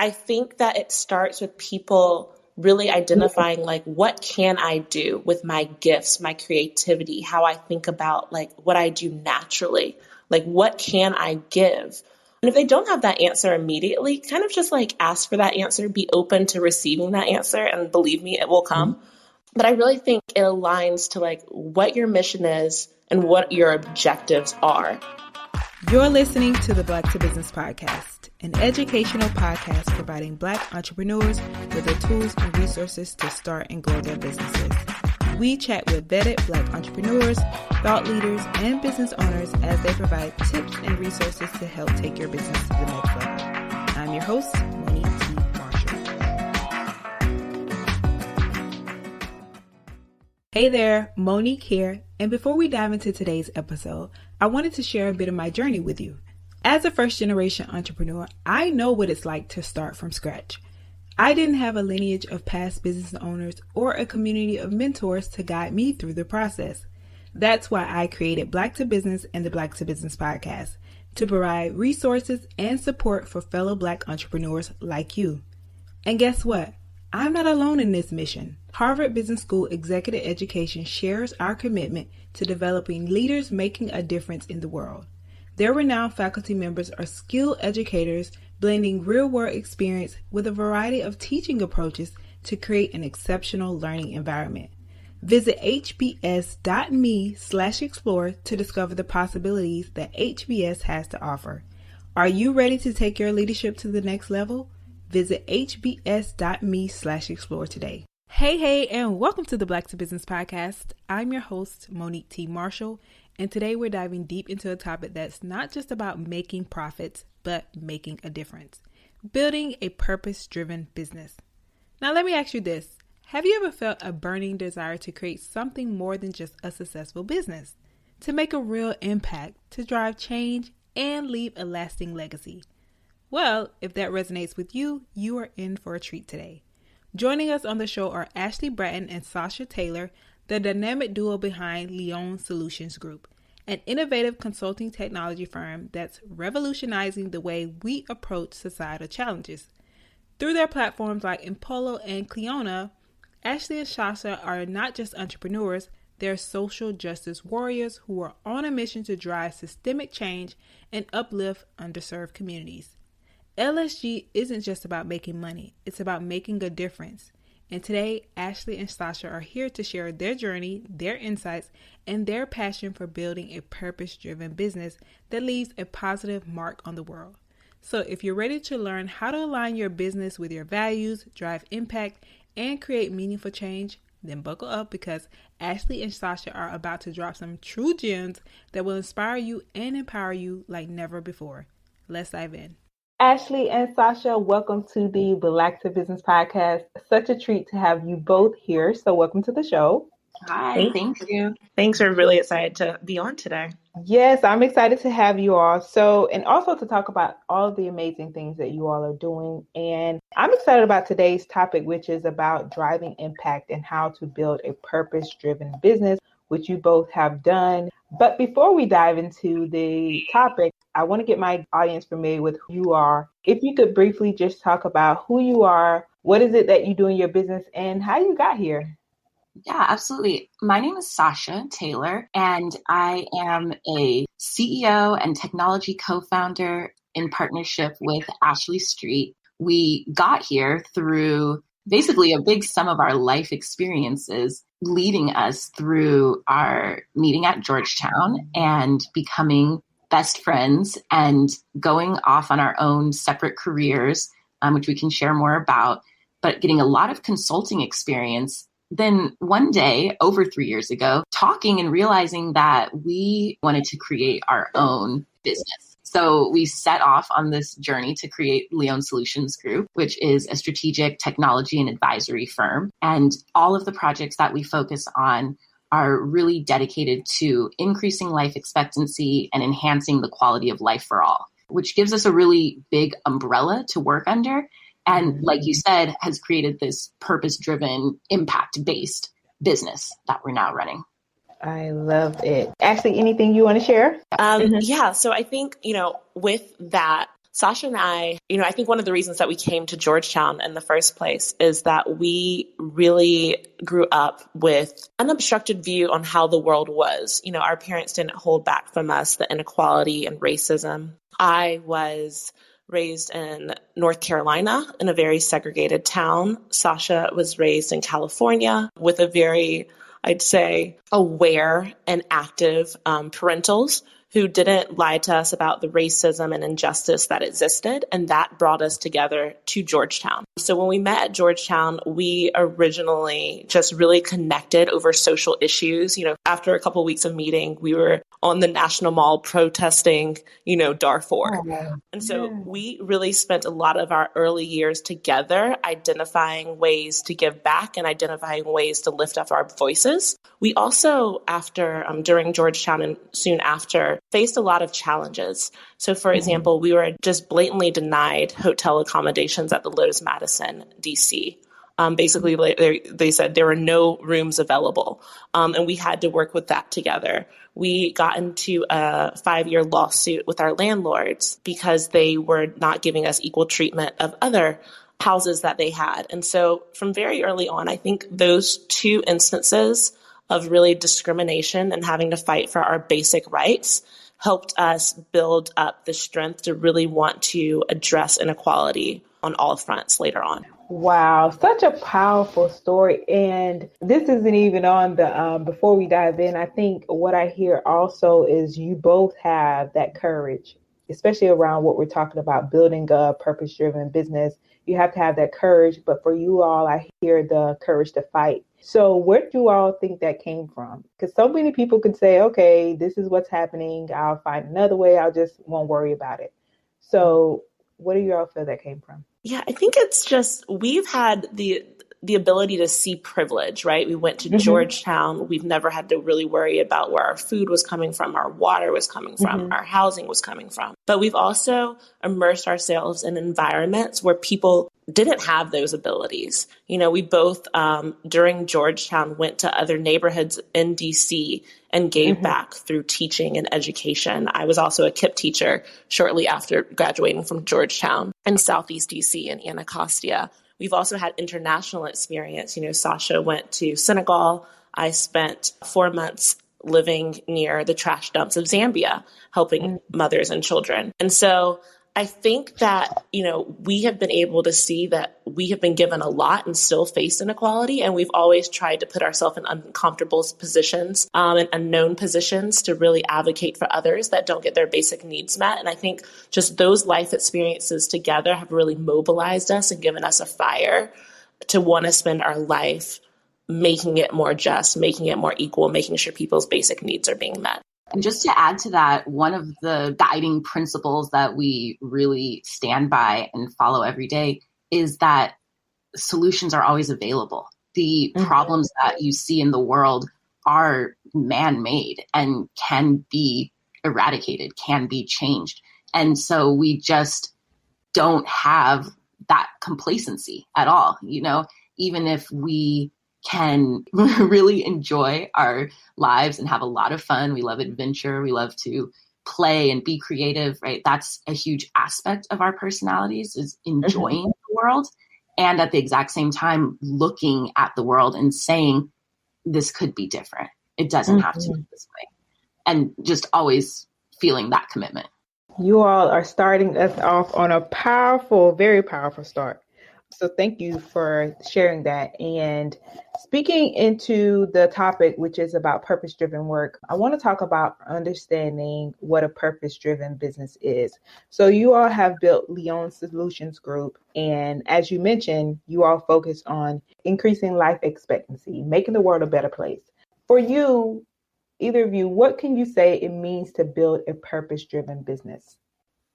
I think that it starts with people really identifying like, what can I do with my gifts, my creativity, how I think about like what I do naturally, like what can I give? And if they don't have that answer immediately, kind of just like ask for that answer, be open to receiving that answer, and believe me, it will come. But I really think it aligns to like what your mission is and what your objectives are. You're listening to the Black to Business Podcast, an educational podcast providing Black entrepreneurs with the tools and resources to start and grow their businesses. We chat with vetted Black entrepreneurs, thought leaders, and business owners as they provide tips and resources to help take your business to the next level. I'm your host, Monique T. Marshall. Hey there, Monique here. And before we dive into today's episode, I wanted to share a bit of my journey with you. As a first-generation entrepreneur, I know what it's like to start from scratch. I didn't have a lineage of past business owners or a community of mentors to guide me through the process. That's why I created Black to Business and the Black to Business Podcast, to provide resources and support for fellow Black entrepreneurs like you. And guess what? I'm not alone in this mission. Harvard Business School Executive Education shares our commitment to developing leaders making a difference in the world. Their renowned faculty members are skilled educators blending real-world experience with a variety of teaching approaches to create an exceptional learning environment. Visit hbs.me/explore to discover the possibilities that HBS has to offer. Are you ready to take your leadership to the next level? Visit hbs.me/explore today. Hey, and welcome to the Black to Business Podcast. I'm your host, Monique T. Marshall, and today we're diving deep into a topic that's not just about making profits, but making a difference. Building a purpose-driven business. Now let me ask you this. Have you ever felt a burning desire to create something more than just a successful business? To make a real impact, to drive change, and leave a lasting legacy? Well, if that resonates with you, you are in for a treat today. Joining us on the show are Bratton and Sacha Taylor, the dynamic duo behind Leone Solutions Group, an innovative consulting technology firm that's revolutionizing the way we approach societal challenges. Through their platforms like Impolo and CLEONA, Ashley and Sacha are not just entrepreneurs, they're social justice warriors who are on a mission to drive systemic change and uplift underserved communities. LSG isn't just about making money, it's about making a difference. And today, Ashley and Sacha are here to share their journey, their insights, and their passion for building a purpose-driven business that leaves a positive mark on the world. So if you're ready to learn how to align your business with your values, drive impact, and create meaningful change, then buckle up because Ashley and Sacha are about to drop some true gems that will inspire you and empower you like never before. Let's dive in. Ashley and Sacha, welcome to the Black to Business Podcast. Such a treat to have you both here. So welcome to the show. Hi, thank you. Thanks. We're really excited to be on today. Yes, I'm excited to have you all. So, and also to talk about all of the amazing things that you all are doing. And I'm excited about today's topic, which is about driving impact and how to build a purpose-driven business, which you both have done. But before we dive into the topic, I want to get my audience familiar with who you are. If you could briefly just talk about who you are, what is it that you do in your business, and how you got here? Yeah, absolutely. My name is Sacha Taylor, and I am a CEO and technology co-founder in partnership with Ashley Street. We got here through basically a big sum of our life experiences leading us through our meeting at Georgetown and becoming best friends and going off on our own separate careers, which we can share more about, but getting a lot of consulting experience. Then one day, over 3 years ago, talking and realizing that we wanted to create our own business. So we set off on this journey to create Leone Solutions Group, which is a strategic technology and advisory firm. And all of the projects that we focus on are really dedicated to increasing life expectancy and enhancing the quality of life for all, which gives us a really big umbrella to work under. And like you said, has created this purpose-driven, impact-based business that we're now running. I love it. Ashley, anything you want to share? Yeah. So I think, with that, Sasha and I, I think one of the reasons that we came to Georgetown in the first place is that we really grew up with an unobstructed view on how the world was. Our parents didn't hold back from us the inequality and racism. I was raised in North Carolina in a very segregated town. Sasha was raised in California with a very, I'd say, aware and active parentals who didn't lie to us about the racism and injustice that existed. And that brought us together to Georgetown. So when we met at Georgetown, we originally just really connected over social issues. After a couple of weeks of meeting, we were on the National Mall protesting, Darfur. And so we really spent a lot of our early years together identifying ways to give back and identifying ways to lift up our voices. We also, during Georgetown and soon after, faced a lot of challenges. So, for example, we were just blatantly denied hotel accommodations at the Lowe's Madison, D.C. Basically, they said there were no rooms available, and we had to work with that together. We got into a 5-year lawsuit with our landlords because they were not giving us equal treatment of other houses that they had. And so from very early on, I think those two instances of really discrimination and having to fight for our basic rights helped us build up the strength to really want to address inequality on all fronts later on. Wow, such a powerful story. And this isn't even on the, before we dive in, I think what I hear also is you both have that courage, especially around what we're talking about, building a purpose-driven business. You have to have that courage. But for you all, I hear the courage to fight. So where do you all think that came from? Because so many people could say, okay, this is what's happening. I'll find another way. I just won't worry about it. So what do you all feel that came from? Yeah, I think it's just we've had the ability to see privilege, right? We went to Georgetown. We've never had to really worry about where our food was coming from, our water was coming from, our housing was coming from. But we've also immersed ourselves in environments where people didn't have those abilities. We both, during Georgetown, went to other neighborhoods in DC and gave back through teaching and education. I was also a KIPP teacher shortly after graduating from Georgetown in Southeast DC in Anacostia. We've also had international experience. Sasha went to Senegal. I spent 4 months living near the trash dumps of Zambia, helping mothers and children. And so I think that, we have been able to see that we have been given a lot and still face inequality. And we've always tried to put ourselves in uncomfortable positions and unknown positions to really advocate for others that don't get their basic needs met. And I think just those life experiences together have really mobilized us and given us a fire to want to spend our life making it more just, making it more equal, making sure people's basic needs are being met. And just to add to that, one of the guiding principles that we really stand by and follow every day is that solutions are always available. The problems that you see in the world are man-made and can be eradicated, can be changed. And so we just don't have that complacency at all. Even if we can really enjoy our lives and have a lot of fun. We love adventure. We love to play and be creative, right? That's a huge aspect of our personalities, is enjoying the world. And at the exact same time, looking at the world and saying, this could be different. It doesn't have to be this way. And just always feeling that commitment. You all are starting us off on a powerful, very powerful start. So thank you for sharing that. And speaking into the topic, which is about purpose-driven work, I want to talk about understanding what a purpose-driven business is. So you all have built Leone Solutions Group. And as you mentioned, you all focus on increasing life expectancy, making the world a better place. For you, either of you, what can you say it means to build a purpose-driven business?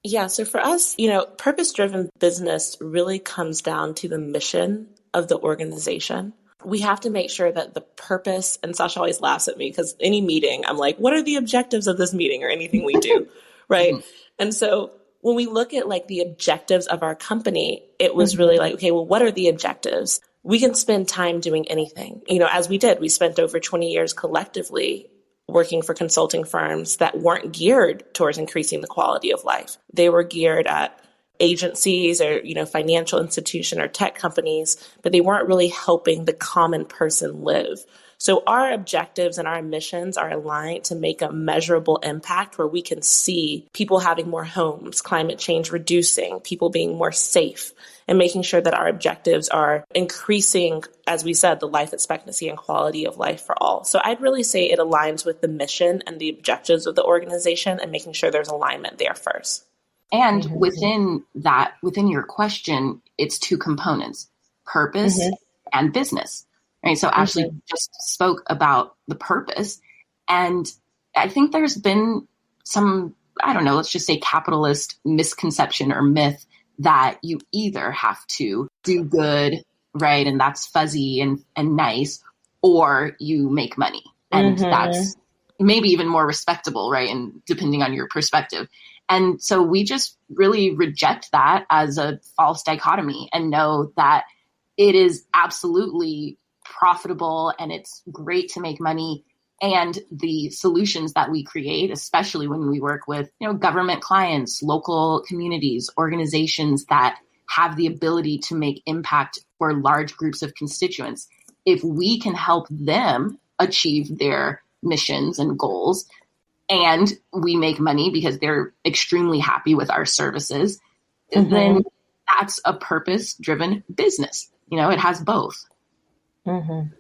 Yeah, so for us, purpose-driven business really comes down to the mission of the organization. We have to make sure that the purpose, and Sasha always laughs at me because any meeting, I'm like, what are the objectives of this meeting or anything we do, right? And so when we look at the objectives of our company, it was really okay, well, what are the objectives? We can spend time doing anything. As we did, we spent over 20 years collectively working for consulting firms that weren't geared towards increasing the quality of life. They were geared at agencies or, financial institution or tech companies, but they weren't really helping the common person live. So our objectives and our missions are aligned to make a measurable impact where we can see people having more homes, climate change reducing, people being more safe, and making sure that our objectives are increasing, as we said, the life expectancy and quality of life for all. So I'd really say it aligns with the mission and the objectives of the organization and making sure there's alignment there first. And within your question, it's two components, purpose and business. Right. So Ashley just spoke about the purpose. And I think there's been some, I don't know, let's just say capitalist misconception or myth that you either have to do good, right? And that's fuzzy and nice, or you make money. And that's maybe even more respectable, right? And depending on your perspective. And so we just really reject that as a false dichotomy and know that it is absolutely profitable and it's great to make money. And the solutions that we create, especially when we work with, government clients, local communities, organizations that have the ability to make impact for large groups of constituents, if we can help them achieve their missions and goals, and we make money because they're extremely happy with our services, then that's a purpose-driven business. It has both. And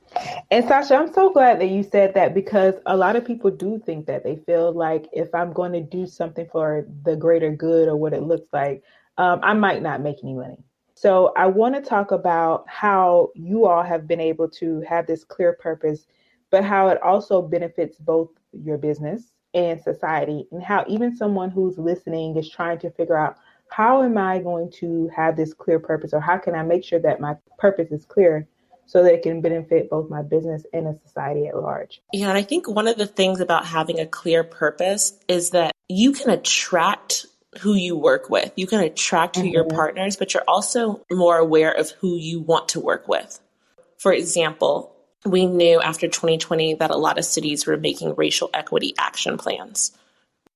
Sasha, I'm so glad that you said that, because a lot of people do think that they feel like if I'm going to do something for the greater good or what it looks like, I might not make any money. So I want to talk about how you all have been able to have this clear purpose, but how it also benefits both your business and society, and how even someone who's listening is trying to figure out, how am I going to have this clear purpose, or how can I make sure that my purpose is clear so that it can benefit both my business and the society at large? Yeah, and I think one of the things about having a clear purpose is that you can attract who you work with. You can attract who your partners, but you're also more aware of who you want to work with. For example, we knew after 2020 that a lot of cities were making racial equity action plans.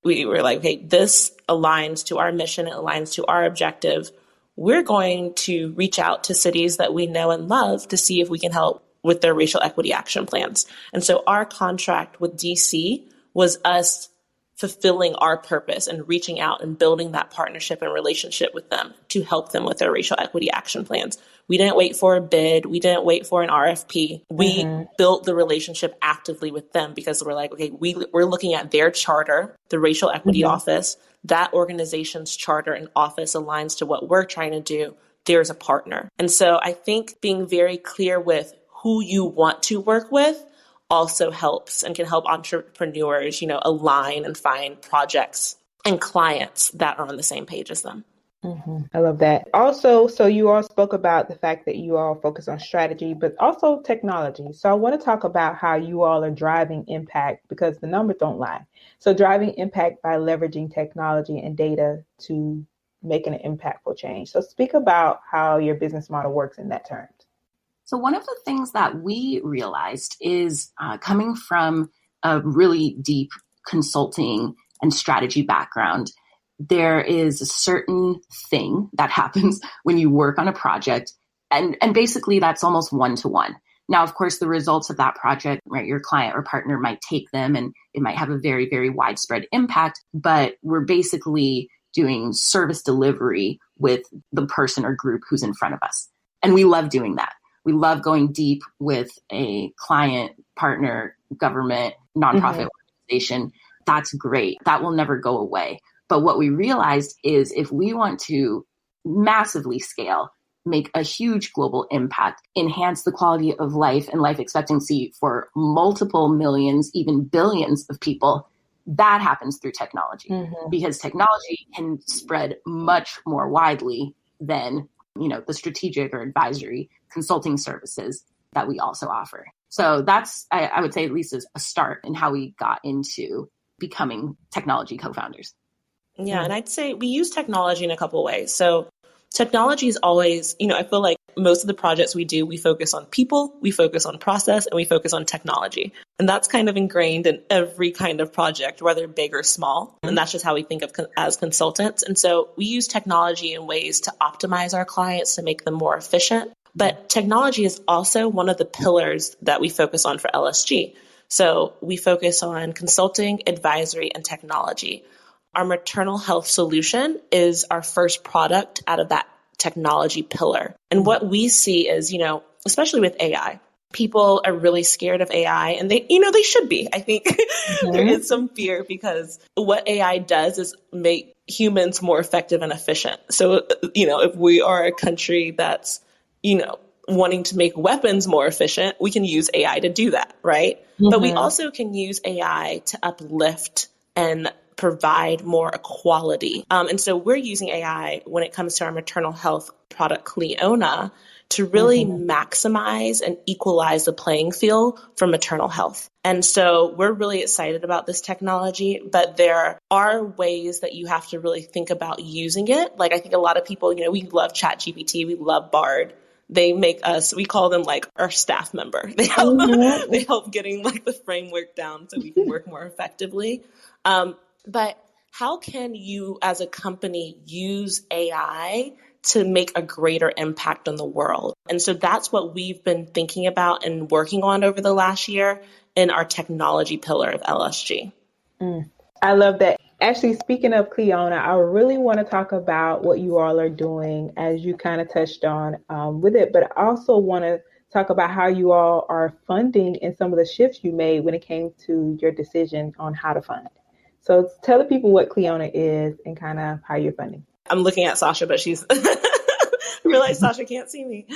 We were like, okay, this aligns to our mission, it aligns to our objective. We're going to reach out to cities that we know and love to see if we can help with their racial equity action plans. And so our contract with DC was us fulfilling our purpose and reaching out and building that partnership and relationship with them to help them with their racial equity action plans. We didn't wait for a bid. We didn't wait for an RFP. We built the relationship actively with them because we're like, okay, we're looking at their charter, the Racial Equity Office. That organization's charter and office aligns to what we're trying to do. There's a partner. And so I think being very clear with who you want to work with also helps and can help entrepreneurs, align and find projects and clients that are on the same page as them. I love that. Also, so you all spoke about the fact that you all focus on strategy, but also technology. So I want to talk about how you all are driving impact, because the numbers don't lie. So driving impact by leveraging technology and data to make an impactful change. So speak about how your business model works in that terms. So one of the things that we realized is coming from a really deep consulting and strategy background, there is a certain thing that happens when you work on a project, and basically that's almost one-to-one. Now, of course, the results of that project, right, your client or partner might take them and it might have a very, very widespread impact, but we're basically doing service delivery with the person or group who's in front of us. And we love doing that. We love going deep with a client, partner, government, nonprofit organization. That's great. That will never go away. But what we realized is if we want to massively scale, make a huge global impact, enhance the quality of life and life expectancy for multiple millions, even billions of people, that happens through technology, because technology can spread much more widely than, the strategic or advisory consulting services that we also offer. So that's, I would say, at least is a start in how we got into becoming technology co-founders. Yeah. And I'd say we use technology in a couple of ways. So technology is always, I feel like Most of the projects we do, we focus on people, we focus on process, and we focus on technology. And that's kind of ingrained in every kind of project, whether big or small. And that's just how we think of as consultants. And so we use technology in ways to optimize our clients, to make them more efficient. But technology is also one of the pillars that we focus on for LSG. So we focus on consulting, advisory, and technology. Our maternal health solution is our first product out of that technology pillar. And what we see is, especially with AI, people are really scared of AI, and they should be. I think there is some fear because what AI does is make humans more effective and efficient. So, if we are a country that's, wanting to make weapons more efficient, we can use AI to do that, right? But we also can use AI to uplift and provide more equality. And so we're using AI when it comes to our maternal health product, CLEONA, to really maximize and equalize the playing field for maternal health. And so we're really excited about this technology, but there are ways that you have to really think about using it. Like I think a lot of people, we love ChatGPT, we love Bard. They make us, we call them like our staff member. They help getting like the framework down so we can work more effectively. But how can you as a company use AI to make a greater impact on the world? And so that's what we've been thinking about and working on over the last year in our technology pillar of LSG. I love that. Actually, speaking of CLEONA, I really want to talk about what you all are doing as you kind of touched on with it, but I also want to talk about how you all are funding and some of the shifts you made when it came to your decision on how to fund. So tell the people what CLEONA is and kind of how you're funding. I'm looking at Sasha, but she's realized Sasha can't see me.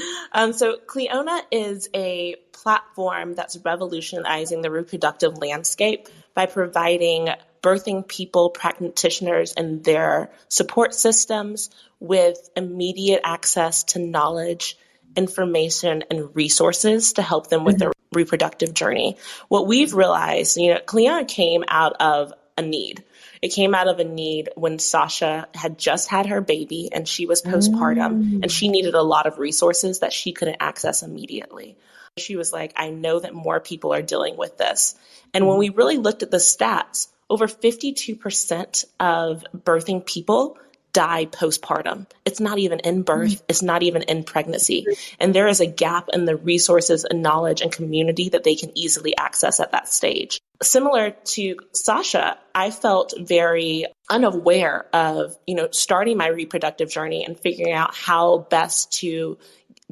So CLEONA is a platform that's revolutionizing the reproductive landscape by providing birthing people, practitioners, and their support systems with immediate access to knowledge, information, and resources to help them with their reproductive journey. What we've realized, CLEONA came out of a need. It came out of a need when Sasha had just had her baby and she was postpartum and she needed a lot of resources that she couldn't access immediately. She was like, I know that more people are dealing with this. And when we really looked at the stats, over 52% of birthing people die postpartum. It's not even in birth. It's not even in pregnancy. And there is a gap in the resources and knowledge and community that they can easily access at that stage. Similar to Sasha, I felt very unaware of, starting my reproductive journey and figuring out how best to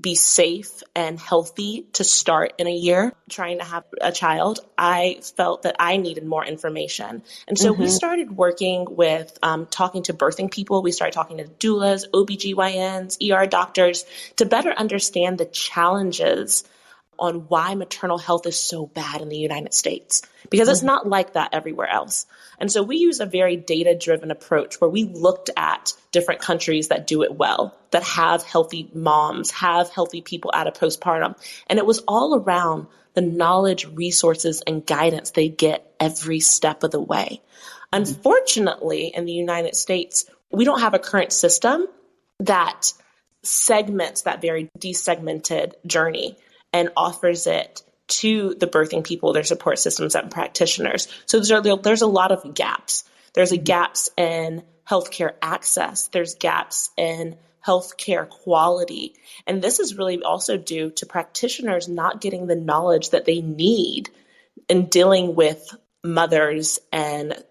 be safe and healthy to start in a year trying to have a child. I felt that I needed more information. And so we started working with talking to birthing people. We started talking to doulas, OBGYNs, ER doctors to better understand the challenges on why maternal health is so bad in the United States, because it's not like that everywhere else. And so we use a very data-driven approach where we looked at different countries that do it well, that have healthy moms, have healthy people out of postpartum. And it was all around the knowledge, resources, and guidance they get every step of the way. Unfortunately, in the United States, we don't have a current system that segments that very desegmented journey and offers it to the birthing people, their support systems and practitioners. So there's a lot of gaps. There's gaps in healthcare access. There's gaps in healthcare quality. And this is really also due to practitioners not getting the knowledge that they need in dealing with mothers and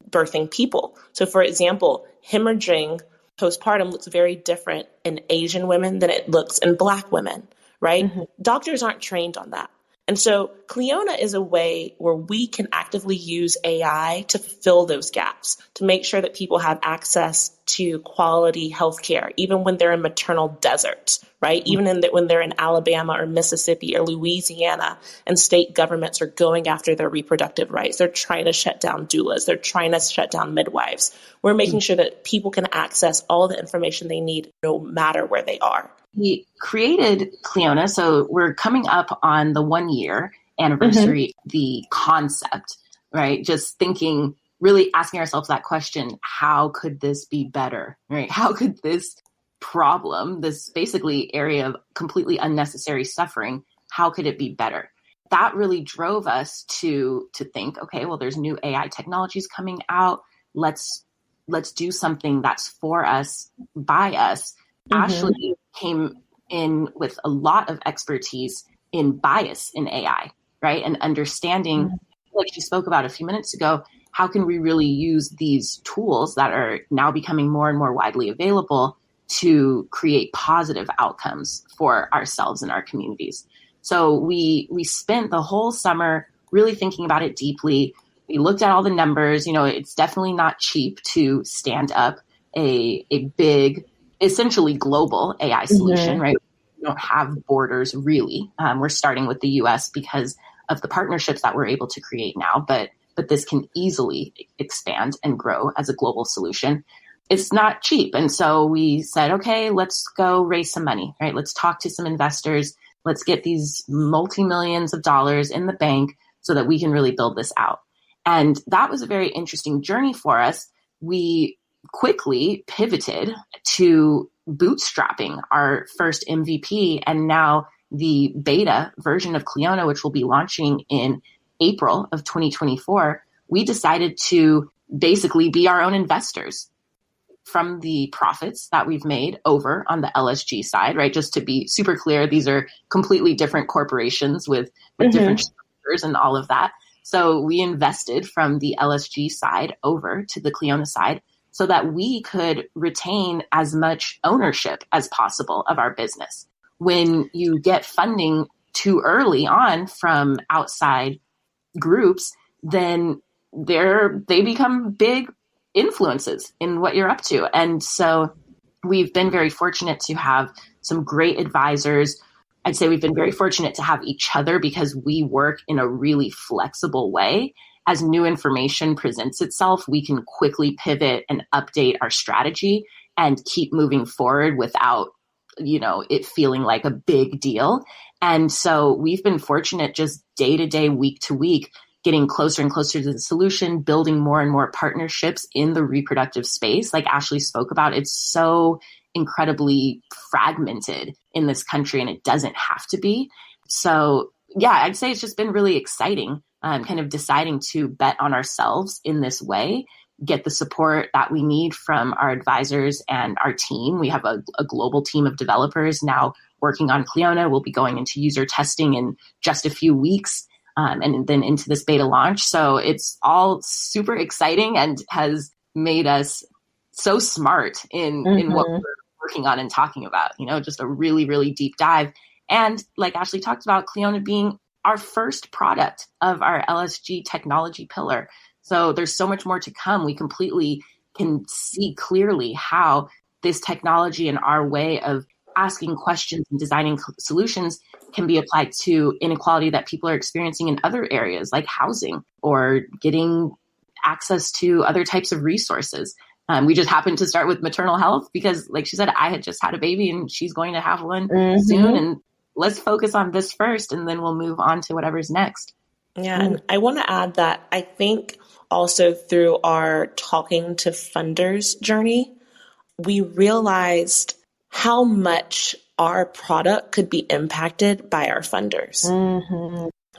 birthing people. So for example, hemorrhaging postpartum looks very different in Asian women than it looks in Black women, right? Doctors aren't trained on that. And so CLEONA is a way where we can actively use AI to fill those gaps, to make sure that people have access to quality healthcare, even when they're in maternal deserts, right? Even when they're in Alabama or Mississippi or Louisiana and state governments are going after their reproductive rights. They're trying to shut down doulas. They're trying to shut down midwives. We're making sure that people can access all the information they need no matter where they are. We created CLEONA, so we're coming up on the 1 year anniversary, the concept, right? Just thinking, really asking ourselves that question, how could this be better, right? How could this problem, this basically area of completely unnecessary suffering, how could it be better? That really drove us to think, okay, well, there's new AI technologies coming out. Let's do something that's for us, by us. Ashley came in with a lot of expertise in bias in AI, right? And understanding, like she spoke about a few minutes ago, how can we really use these tools that are now becoming more and more widely available to create positive outcomes for ourselves and our communities? So we spent the whole summer really thinking about it deeply. We looked at all the numbers. It's definitely not cheap to stand up a big, essentially global AI solution, right? We don't have borders really. We're starting with the US because of the partnerships that we're able to create now, but this can easily expand and grow as a global solution. It's not cheap. And so we said, okay, let's go raise some money, right? Let's talk to some investors. Let's get these multi-millions of dollars in the bank so that we can really build this out. And that was a very interesting journey for us. We quickly pivoted to bootstrapping our first MVP and now the beta version of CLEONA, which will be launching in April of 2024. We decided to basically be our own investors from the profits that we've made over on the LSG side, right? Just to be super clear, these are completely different corporations with different structures and all of that. So we invested from the LSG side over to the CLEONA side so that we could retain as much ownership as possible of our business. When you get funding too early on from outside groups, then they become big influences in what you're up to. And so we've been very fortunate to have some great advisors. I'd say we've been very fortunate to have each other because we work in a really flexible way. As new information presents itself, we can quickly pivot and update our strategy and keep moving forward without, it feeling like a big deal. And so we've been fortunate just day to day, week to week, getting closer and closer to the solution, building more and more partnerships in the reproductive space. Like Ashley spoke about, it's so incredibly fragmented in this country, and it doesn't have to be. So yeah, I'd say it's just been really exciting, kind of deciding to bet on ourselves in this way, get the support that we need from our advisors and our team. We have a global team of developers now working on CLEONA. We'll be going into user testing in just a few weeks. And then into this beta launch. So it's all super exciting and has made us so smart in what we're working on and talking about, just a really, really deep dive. And like Ashley talked about, CLEONA being our first product of our LSG technology pillar. So there's so much more to come. We completely can see clearly how this technology and our way of asking questions and designing solutions can be applied to inequality that people are experiencing in other areas like housing or getting access to other types of resources. We just happened to start with maternal health because, like she said, I had just had a baby and she's going to have one soon. And let's focus on this first and then we'll move on to whatever's next. Yeah. And I want to add that I think also through our talking to funders journey, we realized how much our product could be impacted by our funders.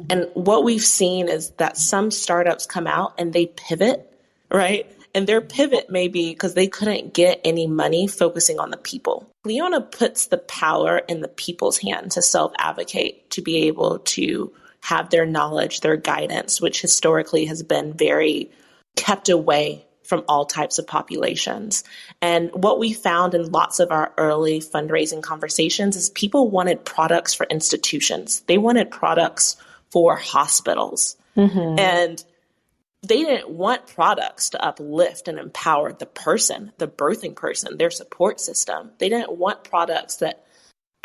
And what we've seen is that some startups come out and they pivot, right? And their pivot may be because they couldn't get any money focusing on the people. CLEONA puts the power in the people's hand to self-advocate, to be able to have their knowledge, their guidance, which historically has been very kept away from all types of populations. And what we found in lots of our early fundraising conversations is people wanted products for institutions. They wanted products for hospitals. And they didn't want products to uplift and empower the person, the birthing person, their support system. They didn't want products that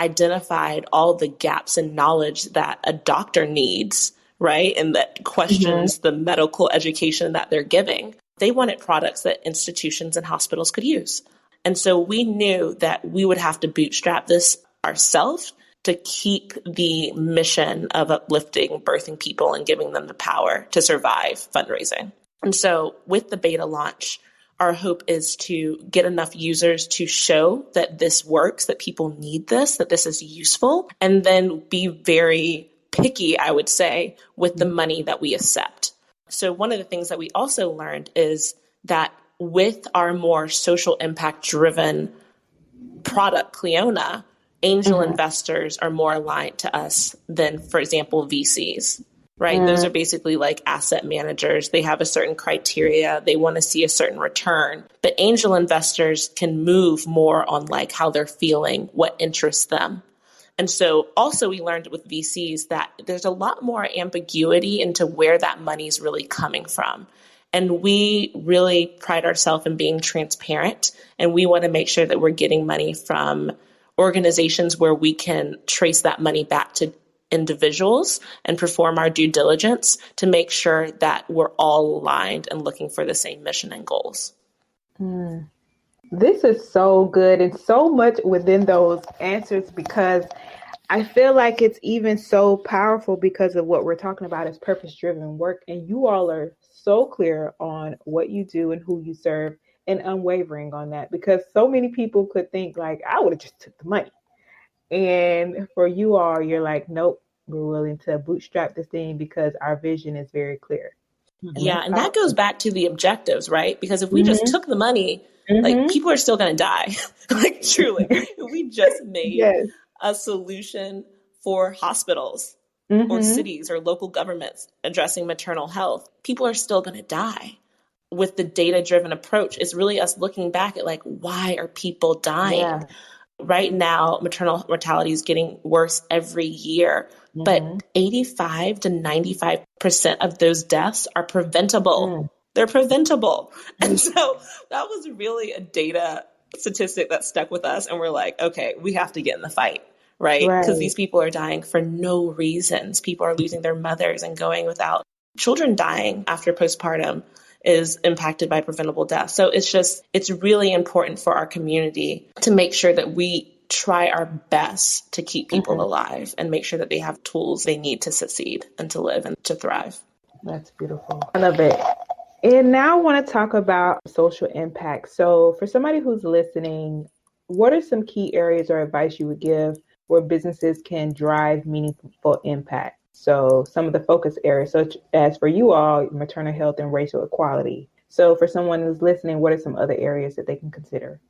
identified all the gaps in knowledge that a doctor needs, right? And that questions the medical education that they're giving. They wanted products that institutions and hospitals could use. And so we knew that we would have to bootstrap this ourselves to keep the mission of uplifting birthing people and giving them the power to survive fundraising. And so with the beta launch, Our hope is to get enough users to show that this works, that people need this, that this is useful, and then be very picky, I would say, with the money that we accept. So one of the things that we also learned is that with our more social impact driven product, CLEONA, angel investors are more aligned to us than, for example, VCs, right? Those are basically like asset managers. They have a certain criteria. They want to see a certain return. But angel investors can move more on like how they're feeling, what interests them. And so also we learned with VCs that there's a lot more ambiguity into where that money is really coming from. And we really pride ourselves in being transparent. And we want to make sure that we're getting money from organizations where we can trace that money back to individuals and perform our due diligence to make sure that we're all aligned and looking for the same mission and goals. This is so good and so much within those answers, because I feel like it's even so powerful because of what we're talking about is purpose-driven work. And you all are so clear on what you do and who you serve and unwavering on that, because so many people could think like, I would have just took the money. And for you all, you're like, nope, we're willing to bootstrap this thing because our vision is very clear. And that goes back to the objectives, right? Because if we just took the money, like people are still going to die. Like truly, if we just made a solution for hospitals or cities or local governments addressing maternal health, people are still going to die. With the data-driven approach, it's really us looking back at like, why are people dying? Yeah. Right now, maternal mortality is getting worse every year, but 85 to 95% of those deaths are preventable. They're preventable. And so that was really a data statistic that stuck with us. And we're like, okay, we have to get in the fight, right? Because these people are dying for no reasons. People are losing their mothers and going without. Children dying after postpartum is impacted by preventable death. So it's really important for our community to make sure that we try our best to keep people alive and make sure that they have tools they need to succeed and to live and to thrive. That's beautiful. I love it. And now I want to talk about social impact. So for somebody who's listening, what are some key areas or advice you would give where businesses can drive meaningful impact? So some of the focus areas, such as for you all, maternal health and racial equality. So for someone who's listening, what are some other areas that they can consider?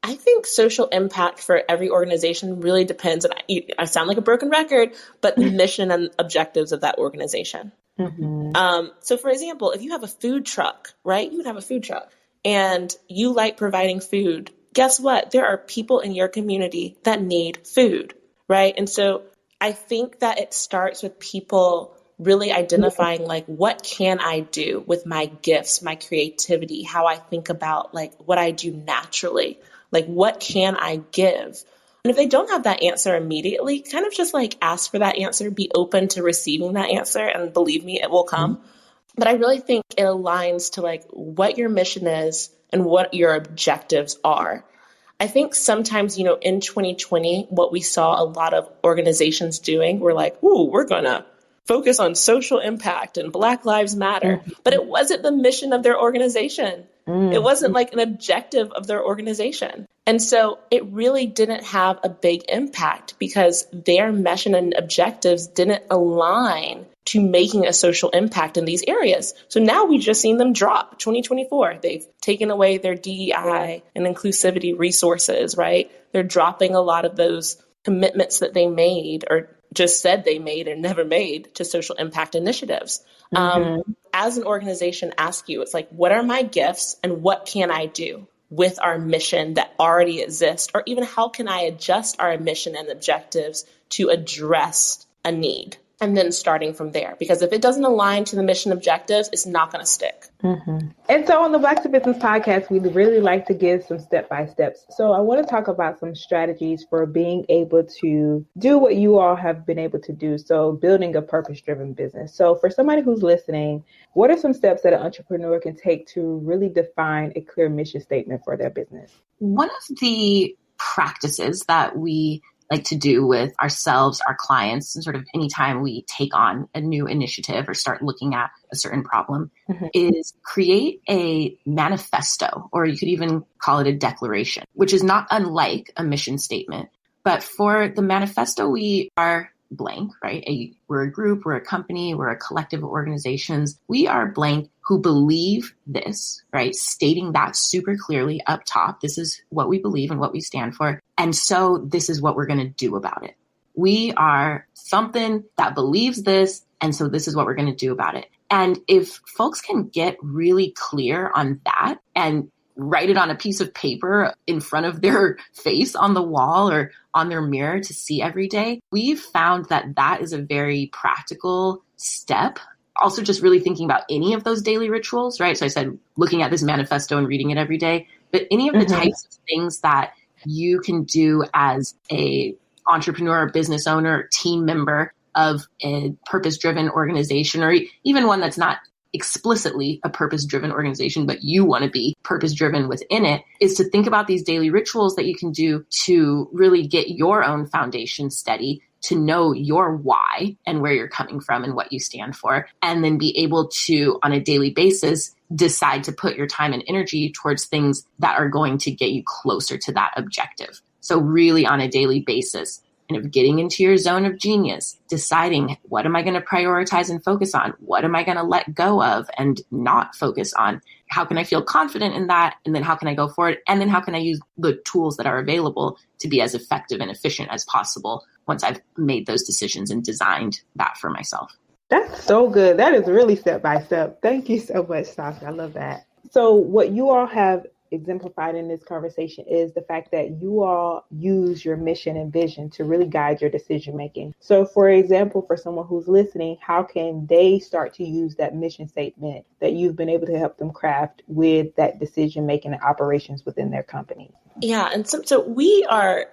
I think social impact for every organization really depends, and I sound like a broken record, but the mission and objectives of that organization. So for example, if you have a food truck, right, you would have a food truck and you like providing food. Guess what? There are people in your community that need food, right? And so I think that it starts with people really identifying like, what can I do with my gifts, my creativity, how I think about like what I do naturally, like what can I give? And if they don't have that answer immediately, kind of just like ask for that answer, be open to receiving that answer, and believe me, it will come. But I really think it aligns to like what your mission is and what your objectives are. I think sometimes, in 2020, what we saw a lot of organizations doing, we're like, ooh, we're going to focus on social impact and Black Lives Matter. But it wasn't the mission of their organization. It wasn't like an objective of their organization. And so it really didn't have a big impact because their mission and objectives didn't align to making a social impact in these areas. So now we've just seen them drop 2024. They've taken away their DEI and inclusivity resources, right? They're dropping a lot of those commitments that they made or just said they made and never made to social impact initiatives. As an organization, ask you, it's like, what are my gifts and what can I do with our mission that already exists? Or even how can I adjust our mission and objectives to address a need? And then starting from there, because if it doesn't align to the mission objectives, it's not going to stick. And so on the Black to Business podcast, we really like to give some step-by-steps. So I want to talk about some strategies for being able to do what you all have been able to do. So building a purpose-driven business. So for somebody who's listening, what are some steps that an entrepreneur can take to really define a clear mission statement for their business? One of the practices that we like to do with ourselves, our clients, and sort of anytime we take on a new initiative or start looking at a certain problem is create a manifesto, or you could even call it a declaration, which is not unlike a mission statement. But for the manifesto, we are blank, right? We're a group, we're a company, we're a collective of organizations. We are blank who believe this, right? Stating that super clearly up top. This is what we believe and what we stand for. And so this is what we're going to do about it. We are something that believes this. And so this is what we're going to do about it. And if folks can get really clear on that and write it on a piece of paper in front of their face on the wall or on their mirror to see every day, we've found that that is a very practical step. Also, just really thinking about any of those daily rituals, right? So I said, looking at this manifesto and reading it every day, but any of the types of things that you can do as a entrepreneur, business owner, team member of a purpose-driven organization, or even one that's not explicitly a purpose-driven organization, but you want to be purpose-driven within it, is to think about these daily rituals that you can do to really get your own foundation steady, to know your why and where you're coming from and what you stand for, and then be able to, on a daily basis, decide to put your time and energy towards things that are going to get you closer to that objective. So really on a daily basis, kind of getting into your zone of genius, deciding what am I going to prioritize and focus on? What am I going to let go of and not focus on? How can I feel confident in that? And then how can I go forward? And then how can I use the tools that are available to be as effective and efficient as possible once I've made those decisions and designed that for myself? That's so good. That is really step by step. Thank you so much, Sasha. I love that. So what you all have exemplified in this conversation is the fact that you all use your mission and vision to really guide your decision making. So for example, for someone who's listening, how can they start to use that mission statement that you've been able to help them craft with that decision making and operations within their company? Yeah. And so we are,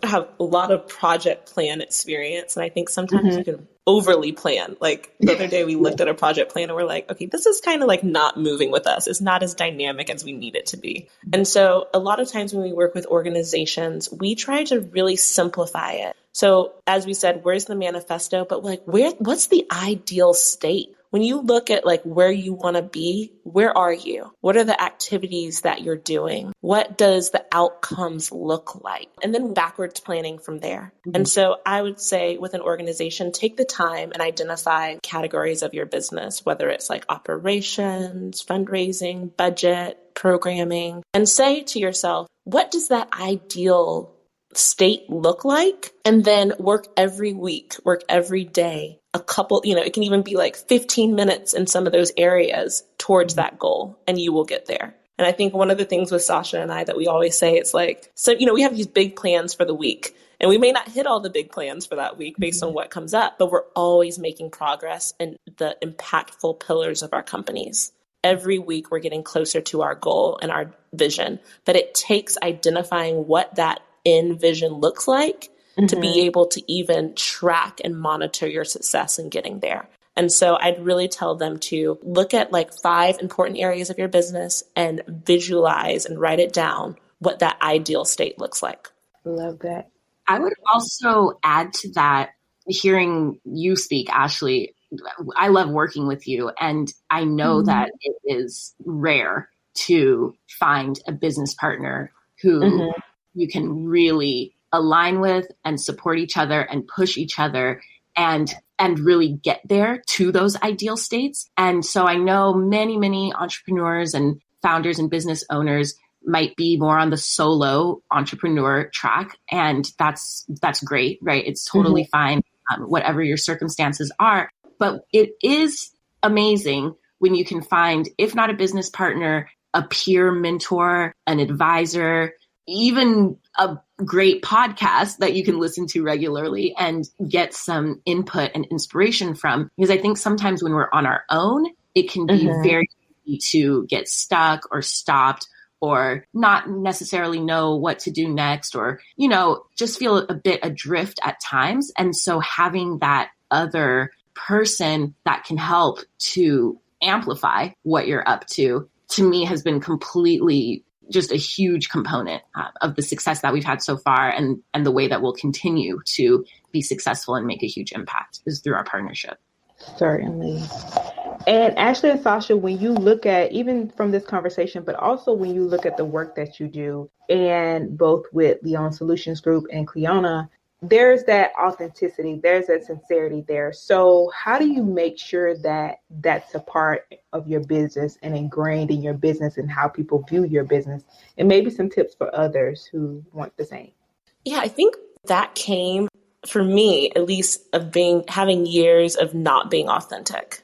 have a lot of project plan experience. And I think sometimes you can overly plan. Like the other day we looked at a project plan and we're like, okay, this is kind of like not moving with us. It's not as dynamic as we need it to be. And so a lot of times when we work with organizations, we try to really simplify it. So as we said, where's the manifesto? But like, what's the ideal state? When you look at like where you want to be, where are you? What are the activities that you're doing? What does the outcomes look like? And then backwards planning from there. And so I would say with an organization, take the time and identify categories of your business, whether it's like operations, fundraising, budget, programming, and say to yourself, what does that ideal state look like? And then work every week, work every day, a couple, it can even be like 15 minutes in some of those areas towards that goal, and you will get there. And I think one of the things with Sasha and I that we always say, it's like, so, we have these big plans for the week, and we may not hit all the big plans for that week based on what comes up, but we're always making progress in the impactful pillars of our companies. Every week we're getting closer to our goal and our vision, but it takes identifying what that end vision looks like to be able to even track and monitor your success in getting there. And so I'd really tell them to look at like 5 important areas of your business and visualize and write it down what that ideal state looks like. Love that. I would also add to that, hearing you speak, Ashley, I love working with you. And I know that it is rare to find a business partner who you can really align with and support each other and push each other and really get there to those ideal states. And so I know many entrepreneurs and founders and business owners might be more on the solo entrepreneur track. And that's great, right? It's totally fine, whatever your circumstances are. But it is amazing when you can find, if not a business partner, a peer mentor, an advisor, even a great podcast that you can listen to regularly and get some input and inspiration from. Because I think sometimes when we're on our own, it can be very easy to get stuck or stopped or not necessarily know what to do next, or, just feel a bit adrift at times. And so having that other person that can help to amplify what you're up to me has been completely just a huge component of the success that we've had so far, and the way that we'll continue to be successful and make a huge impact is through our partnership. Certainly. And Ashley and Sasha, when you look at, even from this conversation, but also when you look at the work that you do, and both with Leone Solutions Group and CLEONA, there's that authenticity, there's that sincerity there. So how do you make sure that that's a part of your business and ingrained in your business and how people view your business? And maybe some tips for others who want the same. Yeah, I think that came, for me, at least, of having years of not being authentic.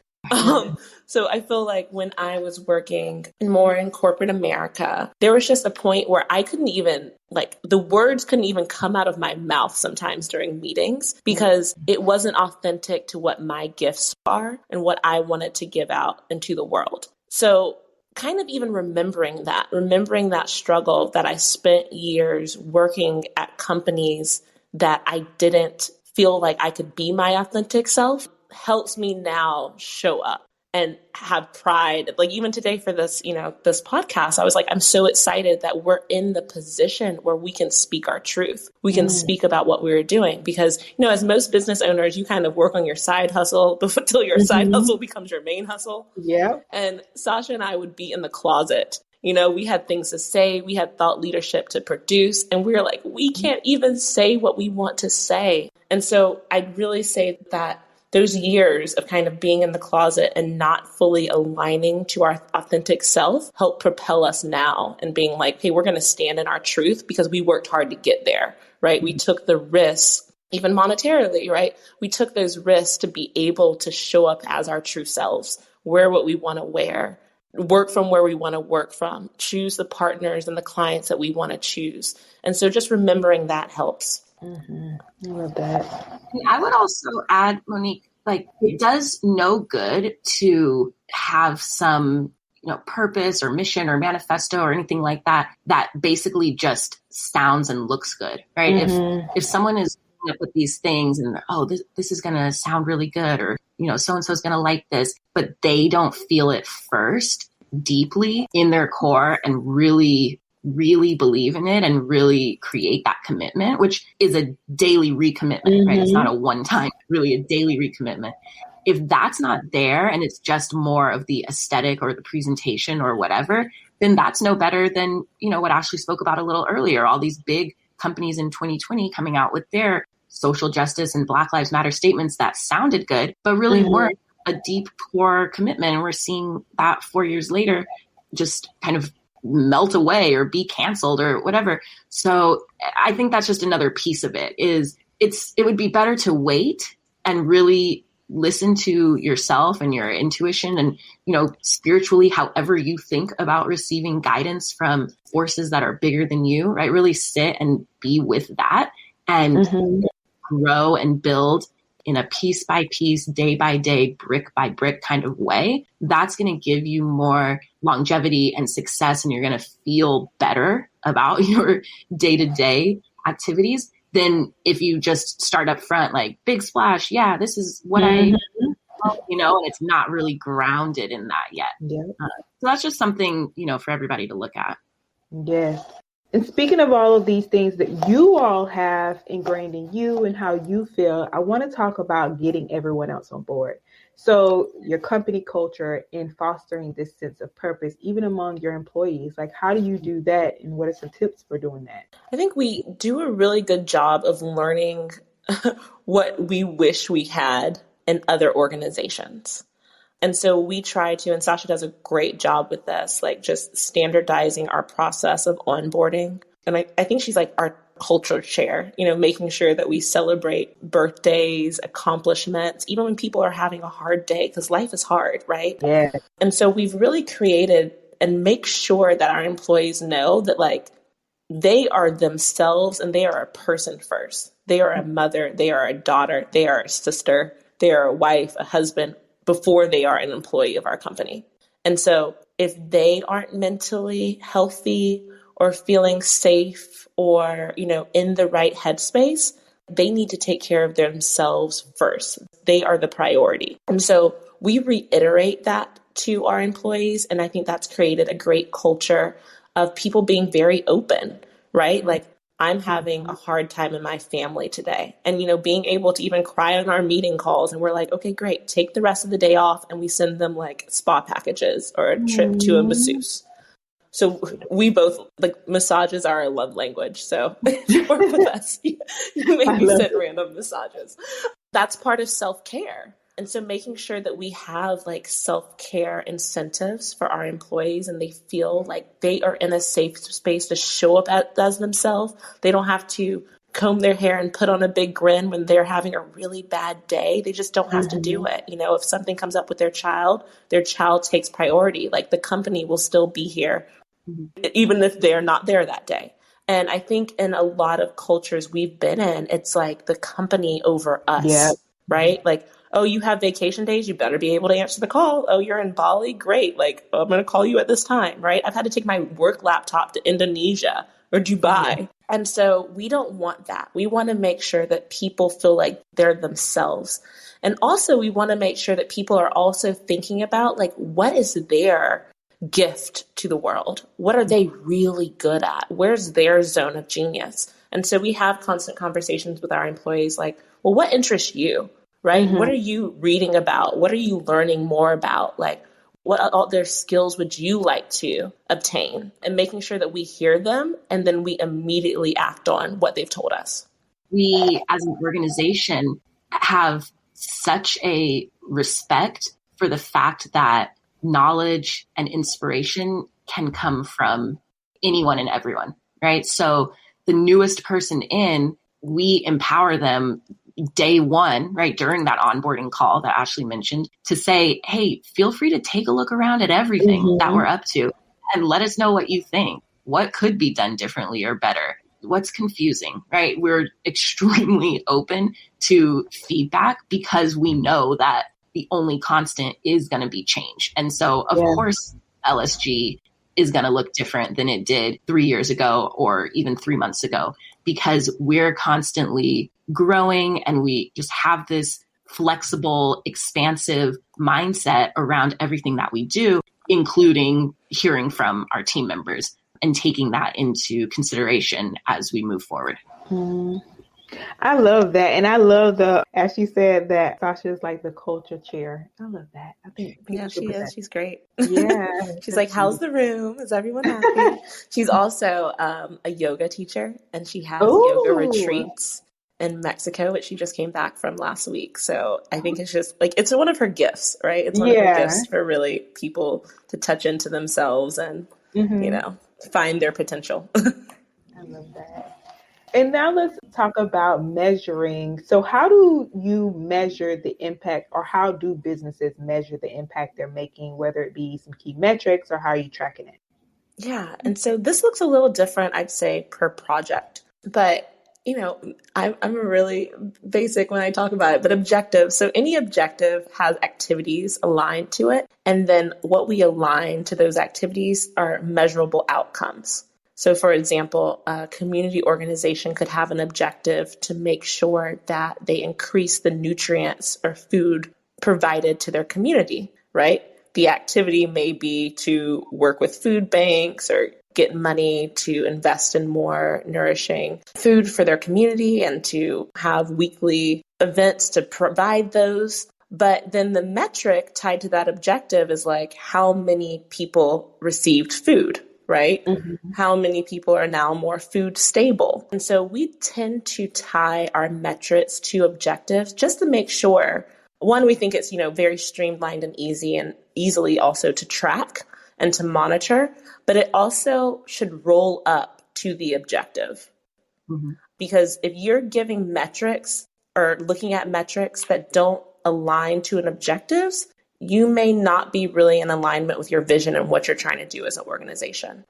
So I feel like when I was working more in corporate America, there was just a point where I couldn't even, like, the words couldn't even come out of my mouth sometimes during meetings because it wasn't authentic to what my gifts are and what I wanted to give out into the world. So kind of even remembering that struggle, that I spent years working at companies that I didn't feel like I could be my authentic self, helps me now show up and have pride. Like even today for this, this podcast, I was like, I'm so excited that we're in the position where we can speak our truth. We can speak about what we're doing because, as most business owners, you kind of work on your side hustle until your side hustle becomes your main hustle. Yeah. And Sasha and I would be in the closet. We had things to say, we had thought leadership to produce, and we were like, we can't even say what we want to say. And so I'd really say that those years of kind of being in the closet and not fully aligning to our authentic self help propel us now and being like, hey, we're going to stand in our truth because we worked hard to get there, right? We took the risks, even monetarily, right? We took those risks to be able to show up as our true selves, wear what we want to wear, work from where we want to work from, choose the partners and the clients that we want to choose. And so just remembering that helps. I love that. I would also add, Monique, like it does no good to have some, purpose or mission or manifesto or anything like that basically just sounds and looks good, right? If someone is coming up with these things and this is going to sound really good, or so-and-so is going to like this, but they don't feel it first deeply in their core and really believe in it and really create that commitment, which is a daily recommitment, right? It's not a one-time, really a daily recommitment. If that's not there and it's just more of the aesthetic or the presentation or whatever, then that's no better than, what Ashley spoke about a little earlier, all these big companies in 2020 coming out with their social justice and Black Lives Matter statements that sounded good, but really weren't a deep core commitment. And we're seeing that 4 years later just kind of melt away or be canceled or whatever. So I think that's just another piece of it it would be better to wait and really listen to yourself and your intuition and, spiritually, however you think about receiving guidance from forces that are bigger than you, right? Really sit and be with that and grow and build in a piece by piece, day by day, brick by brick kind of way. That's going to give you more longevity and success, and you're going to feel better about your day-to-day activities than if you just start up front like big splash. Yeah, this is what and it's not really grounded in that yet. Yeah. So that's just something, for everybody to look at. Yes. And speaking of all of these things that you all have ingrained in you and how you feel, I want to talk about getting everyone else on board. So your company culture in fostering this sense of purpose, even among your employees, like how do you do that? And what are some tips for doing that? I think we do a really good job of learning what we wish we had in other organizations. And so we try to, and Sasha does a great job with this, like just standardizing our process of onboarding. And I think she's like our culture chair, making sure that we celebrate birthdays, accomplishments, even when people are having a hard day, because life is hard, right? Yeah. And so we've really created and make sure that our employees know that like they are themselves and they are a person first. They are a mother, they are a daughter, they are a sister, they are a wife, a husband, before they are an employee of our company. And so if they aren't mentally healthy or feeling safe or, in the right headspace, they need to take care of themselves first. They are the priority. And so we reiterate that to our employees. And I think that's created a great culture of people being very open, right? Like, I'm having a hard time in my family today. And, being able to even cry on our meeting calls, and we're like, okay, great, take the rest of the day off. And we send them like spa packages or a trip to a masseuse. So we both, like, massages are our love language. So if you work with us, you maybe send random massages. That's part of self-care. And so making sure that we have like self-care incentives for our employees, and they feel like they are in a safe space to show up as themselves. They don't have to comb their hair and put on a big grin when they're having a really bad day. They just don't have to do it. If something comes up with their child takes priority. Like, the company will still be here, even if they're not there that day. And I think in a lot of cultures we've been in, it's like the company over us, right? Like, oh, you have vacation days, you better be able to answer the call. Oh, you're in Bali? Great. Like, oh, I'm going to call you at this time, right? I've had to take my work laptop to Indonesia or Dubai. And so we don't want that. We want to make sure that people feel like they're themselves. And also we want to make sure that people are also thinking about, like, what is their gift to the world? What are they really good at? Where's their zone of genius? And so we have constant conversations with our employees like, well, what interests you? Right? What are you reading about? What are you learning more about? Like, what other skills would you like to obtain? And making sure that we hear them and then we immediately act on what they've told us. We, as an organization, have such a respect for the fact that knowledge and inspiration can come from anyone and everyone, right? So the newest person in, we empower them day one, right, during that onboarding call that Ashley mentioned, to say, hey, feel free to take a look around at everything that we're up to and let us know what you think. What could be done differently or better? What's confusing, right? We're extremely open to feedback because we know that the only constant is going to be change. And so, of course, LSG is going to look different than it did 3 years ago or even 3 months ago, because we're constantly growing and we just have this flexible, expansive mindset around everything that we do, including hearing from our team members and taking that into consideration as we move forward. I love that. And I love as she said, that Sasha is like the culture chair. I love that. I think she is. She's great. Yeah. She's like, how's the room? Is everyone happy? She's also a yoga teacher, and she has yoga retreats in Mexico, which she just came back from last week. So I think it's just like, it's one of her gifts, right? It's one of her gifts for really people to touch into themselves and, find their potential. I love that. And now let's talk about measuring. So how do you measure the impact, or how do businesses measure the impact they're making, whether it be some key metrics or how are you tracking it? Yeah. And so this looks a little different, I'd say, per project. But, I'm really basic when I talk about it, but objective. So any objective has activities aligned to it. And then what we align to those activities are measurable outcomes. So, for example, a community organization could have an objective to make sure that they increase the nutrients or food provided to their community, right? The activity may be to work with food banks or get money to invest in more nourishing food for their community and to have weekly events to provide those. But then the metric tied to that objective is like how many people received food, right? How many people are now more food stable? And so we tend to tie our metrics to objectives just to make sure, one, we think it's, very streamlined and easy and easily also to track and to monitor, but it also should roll up to the objective. Because if you're giving metrics or looking at metrics that don't align to an objectives, you may not be really in alignment with your vision and what you're trying to do as an organization.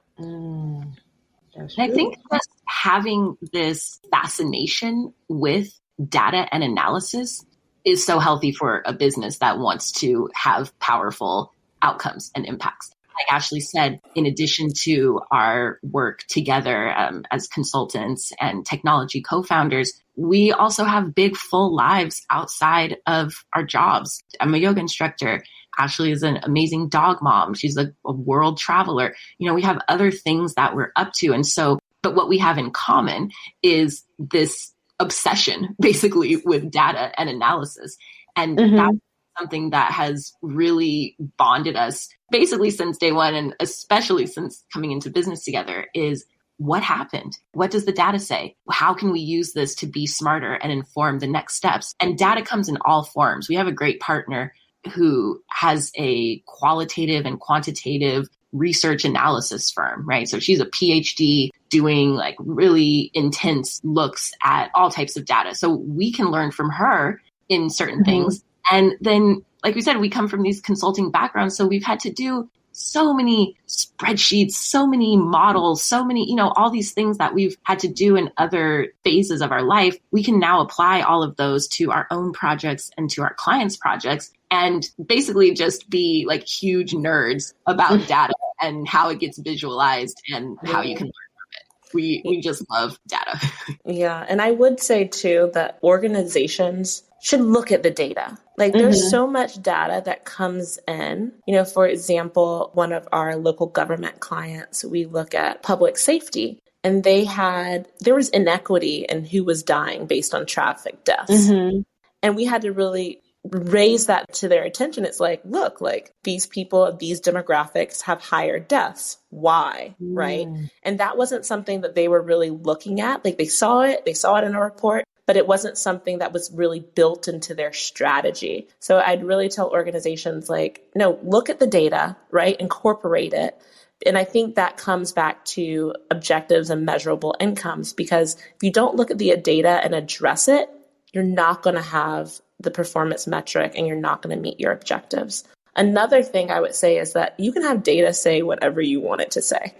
I think just having this fascination with data and analysis is so healthy for a business that wants to have powerful outcomes and impacts. Like Ashley said, in addition to our work together as consultants and technology co-founders, we also have big, full lives outside of our jobs. I'm a yoga instructor. Ashley is an amazing dog mom. She's a world traveler. We have other things that we're up to. And so, but what we have in common is this obsession basically with data and analysis. And that's something that has really bonded us basically since day one, and especially since coming into business together, is what happened? What does the data say? How can we use this to be smarter and inform the next steps? And data comes in all forms. We have a great partner who has a qualitative and quantitative research analysis firm, right? So she's a PhD doing like really intense looks at all types of data. So we can learn from her in certain things. And then, like we said, we come from these consulting backgrounds. So we've had to do so many spreadsheets, so many models, so many, all these things that we've had to do in other phases of our life. We can now apply all of those to our own projects and to our clients' projects and basically just be like huge nerds about data and how it gets visualized and how you can learn from it. We just love data. Yeah. And I would say too that organizations should look at the data. Like there's so much data that comes in. For example, one of our local government clients, we look at public safety, and there was inequity in who was dying based on traffic deaths. And we had to really raise that to their attention. It's like, look, like these people, these demographics have higher deaths. Why? Right. And that wasn't something that they were really looking at. Like they saw it in a report, but it wasn't something that was really built into their strategy. So I'd really tell organizations like, no, look at the data, right? Incorporate it. And I think that comes back to objectives and measurable incomes, because if you don't look at the data and address it, you're not going to have the performance metric and you're not going to meet your objectives. Another thing I would say is that you can have data say whatever you want it to say.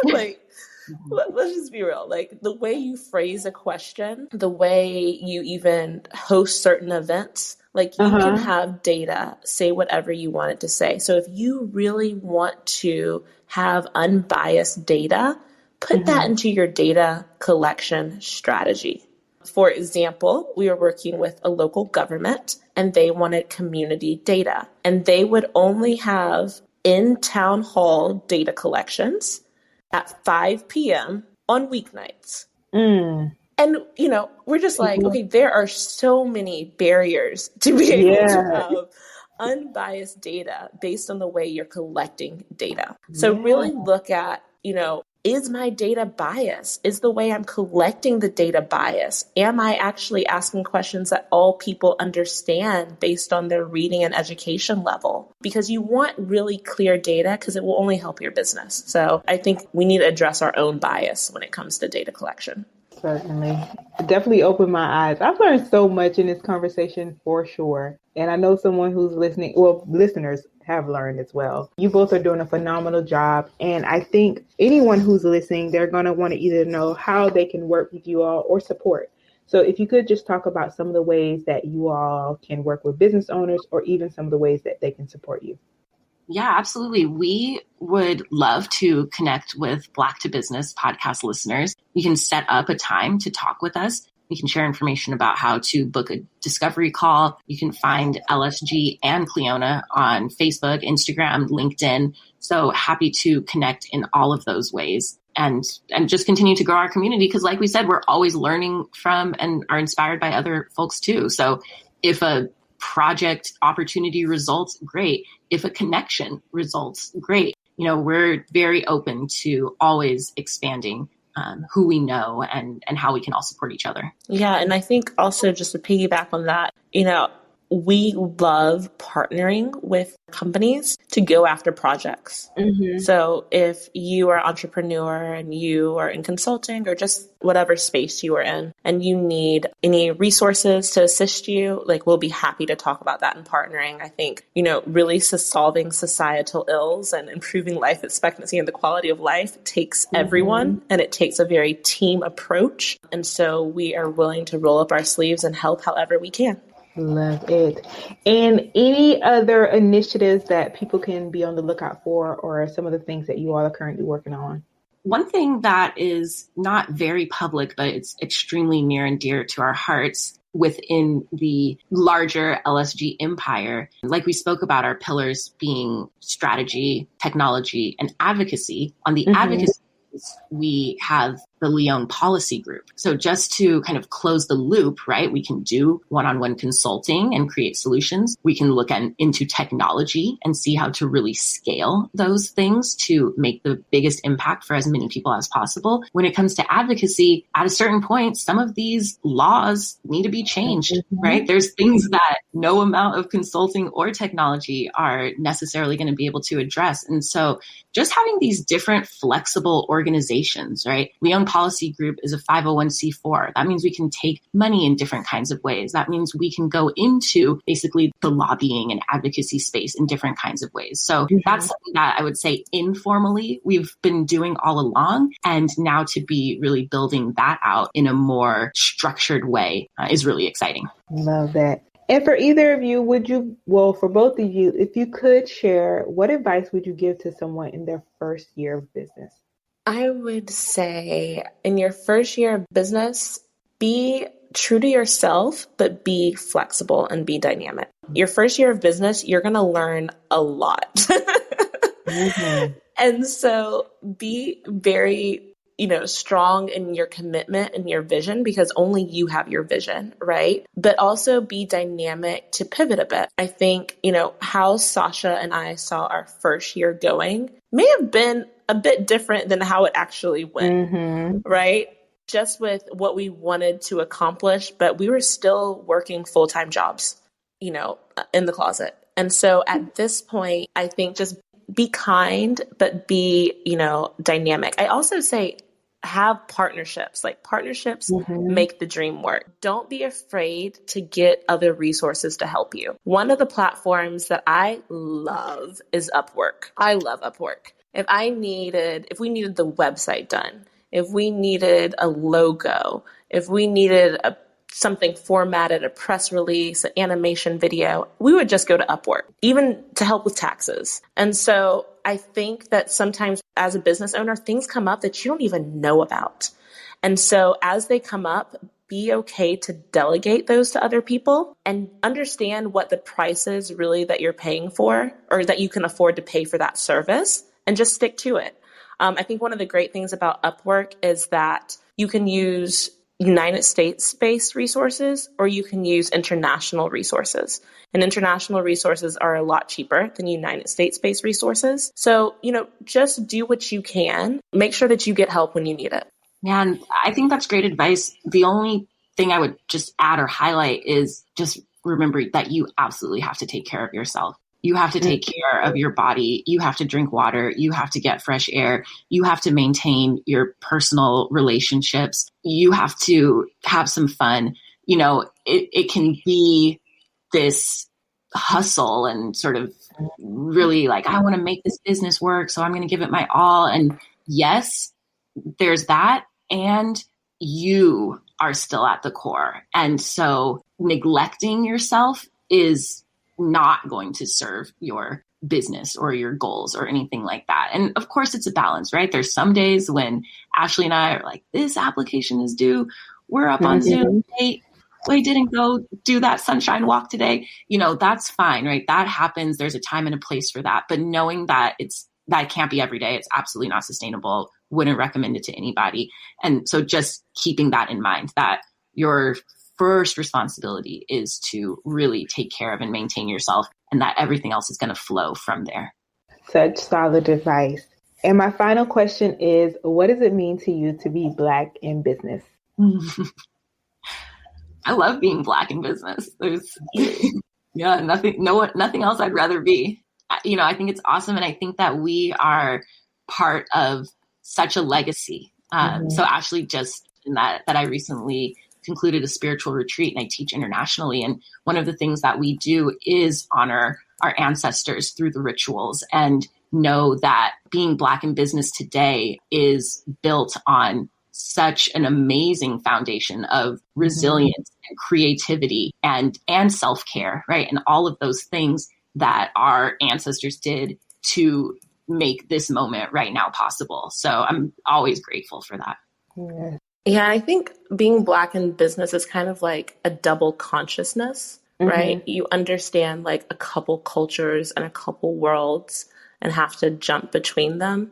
Like, let's just be real. Like the way you phrase a question, the way you even host certain events, like you can have data say whatever you want it to say. So if you really want to have unbiased data, put that into your data collection strategy. For example, we were working with a local government and they wanted community data, and they would only have in town hall data collections at 5 p.m. on weeknights. And, we're just like, okay, there are so many barriers to be able to have unbiased data based on the way you're collecting data. So really look at, is my data biased? Is the way I'm collecting the data biased? Am I actually asking questions that all people understand based on their reading and education level? Because you want really clear data because it will only help your business. So I think we need to address our own bias when it comes to data collection. Certainly. It definitely opened my eyes. I've learned so much in this conversation for sure. And I know someone who's listening, well, listeners have learned as well. You both are doing a phenomenal job. And I think anyone who's listening, they're going to want to either know how they can work with you all or support. So if you could just talk about some of the ways that you all can work with business owners, or even some of the ways that they can support you. Yeah, absolutely. We would love to connect with Black to Business podcast listeners. You can set up a time to talk with us. We can share information about how to book a discovery call. You can find LSG and CLEONA on Facebook, Instagram, LinkedIn. So happy to connect in all of those ways and just continue to grow our community. Because like we said, we're always learning from and are inspired by other folks too. So if a project opportunity results, great. If a connection results, great. We're very open to always expanding who we know and how we can all support each other. Yeah. And I think also just to piggyback on that, we love partnering with companies to go after projects. So if you are an entrepreneur and you are in consulting or just whatever space you are in and you need any resources to assist you, like we'll be happy to talk about that in partnering. I think, really solving societal ills and improving life expectancy and the quality of life takes everyone, and it takes a very team approach. And so we are willing to roll up our sleeves and help however we can. Love it. And any other initiatives that people can be on the lookout for, or some of the things that you all are currently working on? One thing that is not very public, but it's extremely near and dear to our hearts within the larger LSG empire. Like we spoke about our pillars being strategy, technology, and advocacy. On the advocacy, we have the Leone Policy Group. So just to kind of close the loop, right, we can do one-on-one consulting and create solutions. We can look into technology and see how to really scale those things to make the biggest impact for as many people as possible. When it comes to advocacy, at a certain point, some of these laws need to be changed, right? There's things that no amount of consulting or technology are necessarily going to be able to address. And so just having these different flexible organizations, right? Leone Policy Group is a 501c4. That means we can take money in different kinds of ways. That means we can go into basically the lobbying and advocacy space in different kinds of ways. So that's something that I would say informally we've been doing all along. And now to be really building that out in a more structured way is really exciting. Love that. And for either of you, for both of you, if you could share, what advice would you give to someone in their first year of business? I would say in your first year of business, be true to yourself, but be flexible and be dynamic. Your first year of business, you're going to learn a lot. And so be very, strong in your commitment and your vision, because only you have your vision, right? But also be dynamic to pivot a bit. I think, how Sacha and I saw our first year going may have been a bit different than how it actually went, right? Just with what we wanted to accomplish, but we were still working full-time jobs, in the closet. And so at this point, I think just be kind, but be, dynamic. I also say have partnerships. Like partnerships make the dream work. Don't be afraid to get other resources to help you. One of the platforms that I love is Upwork. I love Upwork. If we needed the website done, if we needed a logo, if we needed something formatted, a press release, an animation video, we would just go to Upwork, even to help with taxes. And so I think that sometimes as a business owner, things come up that you don't even know about. And so as they come up, be okay to delegate those to other people and understand what the price is really that you're paying for, or that you can afford to pay for that service, and just stick to it. I think one of the great things about Upwork is that you can use United States-based resources, or you can use international resources. And international resources are a lot cheaper than United States-based resources. So, just do what you can. Make sure that you get help when you need it. Yeah, and I think that's great advice. The only thing I would just add or highlight is just remember that you absolutely have to take care of yourself. You have to take care of your body. You have to drink water. You have to get fresh air. You have to maintain your personal relationships. You have to have some fun. It can be this hustle and sort of really like, I want to make this business work, so I'm going to give it my all. And yes, there's that. And you are still at the core. And so neglecting yourself is not going to serve your business or your goals or anything like that. And of course, it's a balance, right? There's some days when Ashley and I are like, this application is due. We're up on Zoom. Hey, we didn't go do that sunshine walk today. That's fine, right? That happens. There's a time and a place for that. But knowing that that can't be every day, it's absolutely not sustainable. Wouldn't recommend it to anybody. And so just keeping that in mind, that your first responsibility is to really take care of and maintain yourself, and that everything else is going to flow from there. Such solid advice. And my final question is, what does it mean to you to be Black in business? I love being Black in business. Nothing else I'd rather be. I think it's awesome. And I think that we are part of such a legacy. So Ashley just in that I recently concluded a spiritual retreat, and I teach internationally. And one of the things that we do is honor our ancestors through the rituals, and know that being Black in business today is built on such an amazing foundation of resilience and creativity and self-care, right? And all of those things that our ancestors did to make this moment right now possible. So I'm always grateful for that. Yeah. Yeah, I think being Black in business is kind of like a double consciousness, right? You understand like a couple cultures and a couple worlds and have to jump between them.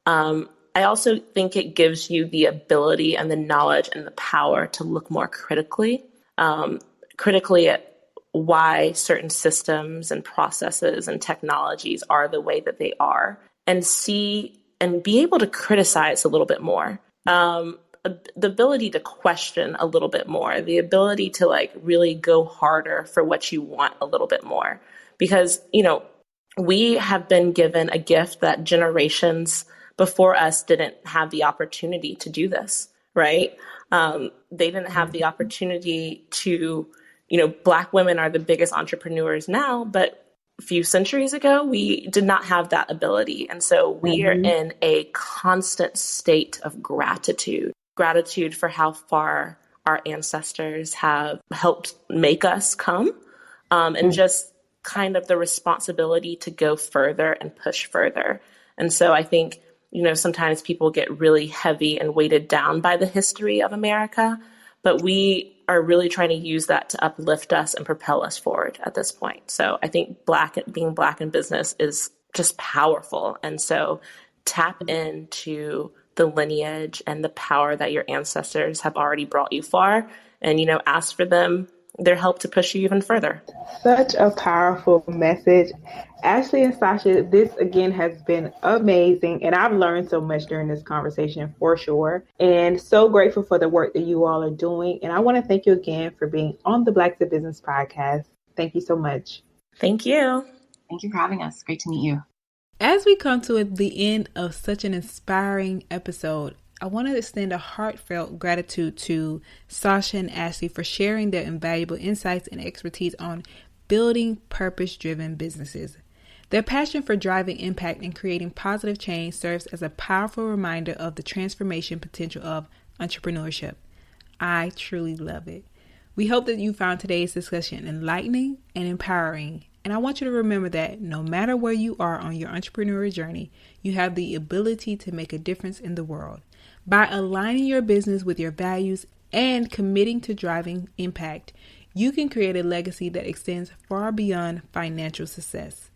I also think it gives you the ability and the knowledge and the power to look more critically at why certain systems and processes and technologies are the way that they are, and see and be able to criticize a little bit more. The ability to question a little bit more, the ability to like really go harder for what you want a little bit more. Because, we have been given a gift that generations before us didn't have the opportunity to do this, right? They didn't have the opportunity to, Black women are the biggest entrepreneurs now, but a few centuries ago, we did not have that ability. And so we are in a constant state of gratitude for how far our ancestors have helped make us come, and just kind of the responsibility to go further and push further. And so I think, sometimes people get really heavy and weighted down by the history of America, but we are really trying to use that to uplift us and propel us forward at this point. So I think being Black in business is just powerful. And so tap into the lineage and the power that your ancestors have already brought you far, and, ask for their help to push you even further. Such a powerful message. Ashley and Sasha, this again has been amazing, and I've learned so much during this conversation for sure, and so grateful for the work that you all are doing. And I want to thank you again for being on the Black to Business podcast. Thank you so much. Thank you. Thank you for having us. Great to meet you. As we come to the end of such an inspiring episode, I want to extend a heartfelt gratitude to Sasha and Ashley for sharing their invaluable insights and expertise on building purpose-driven businesses. Their passion for driving impact and creating positive change serves as a powerful reminder of the transformation potential of entrepreneurship. I truly love it. We hope that you found today's discussion enlightening and empowering. And I want you to remember that no matter where you are on your entrepreneurial journey, you have the ability to make a difference in the world. By aligning your business with your values and committing to driving impact, you can create a legacy that extends far beyond financial success.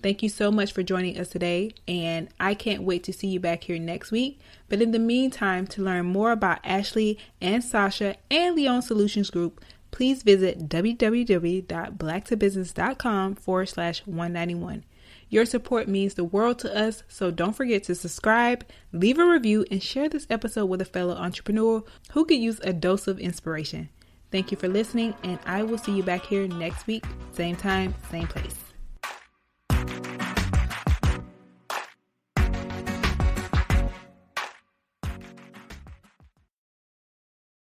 Thank you so much for joining us today, and I can't wait to see you back here next week. But in the meantime, to learn more about Ashley and Sasha and Leone Solutions Group, please visit www.blacktobusiness.com/191. Your support means the world to us, so don't forget to subscribe, leave a review, and share this episode with a fellow entrepreneur who could use a dose of inspiration. Thank you for listening, and I will see you back here next week, same time, same place.